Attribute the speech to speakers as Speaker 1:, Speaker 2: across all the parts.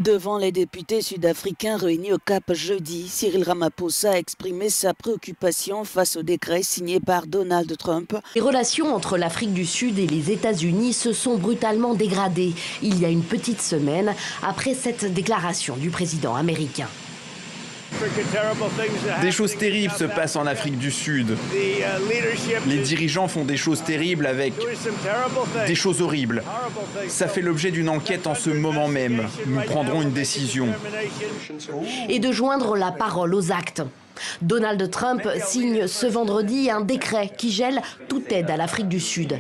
Speaker 1: Devant les députés sud-africains réunis au Cap jeudi, Cyril Ramaphosa a exprimé sa préoccupation face au décret signé par Donald Trump.
Speaker 2: Les relations entre l'Afrique du Sud et les États-Unis se sont brutalement dégradées il y a une petite semaine après cette déclaration du président américain.
Speaker 3: Des choses terribles se passent en Afrique du Sud. Les dirigeants font des choses terribles avec des choses horribles. Ça fait l'objet d'une enquête en ce moment même. Nous prendrons une décision.
Speaker 2: Et de joindre la parole aux actes. Donald Trump signe ce vendredi un décret qui gèle toute aide à l'Afrique du Sud.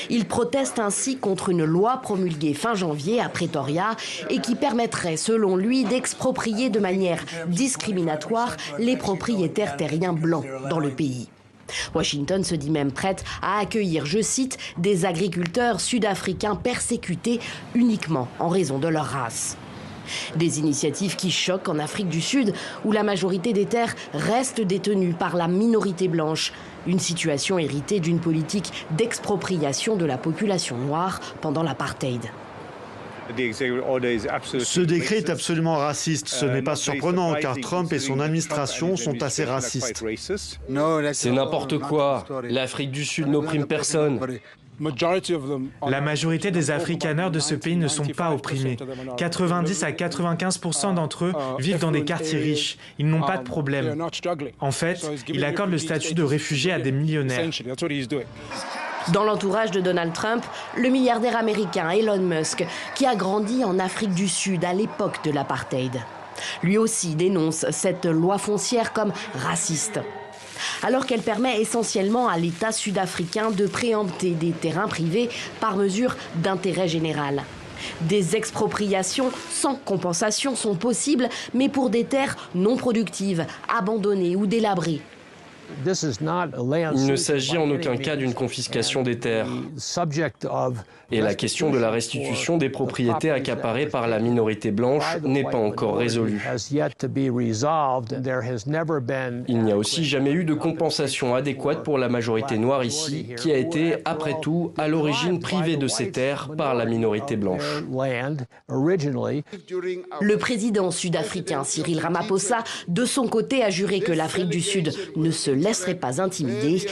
Speaker 2: Il proteste ainsi contre une loi promulguée fin janvier à Pretoria et qui permettrait, selon lui, d'exproprier de manière discriminatoire les propriétaires terriens blancs dans le pays. Washington se dit même prête à accueillir, je cite, des agriculteurs sud-africains persécutés uniquement en raison de leur race. Des initiatives qui choquent en Afrique du Sud, où la majorité des terres reste détenue par la minorité blanche. Une situation héritée d'une politique d'expropriation de la population noire pendant l'apartheid.
Speaker 4: Ce décret est absolument raciste. Ce n'est pas surprenant car Trump et son administration sont assez racistes.
Speaker 5: C'est n'importe quoi. L'Afrique du Sud n'opprime personne.
Speaker 6: La majorité des Afrikaners de ce pays ne sont pas opprimés. 90 à 95% d'entre eux vivent dans des quartiers riches. Ils n'ont pas de problème. En fait, il accorde le statut de réfugié à des millionnaires.
Speaker 2: Dans l'entourage de Donald Trump, le milliardaire américain Elon Musk, qui a grandi en Afrique du Sud à l'époque de l'apartheid. Lui aussi dénonce cette loi foncière comme raciste, alors qu'elle permet essentiellement à l'État sud-africain de préempter des terrains privés par mesure d'intérêt général. Des expropriations sans compensation sont possibles, mais pour des terres non productives, abandonnées ou délabrées.
Speaker 5: Il ne s'agit en aucun cas d'une confiscation des terres. Et la question de la restitution des propriétés accaparées par la minorité blanche n'est pas encore résolue. Il n'y a aussi jamais eu de compensation adéquate pour la majorité noire ici, qui a été, après tout, à l'origine privée de ces terres par la minorité blanche.
Speaker 2: Le président sud-africain Cyril Ramaphosa, de son côté, a juré que l'Afrique du Sud ne se laisserait pas intimider.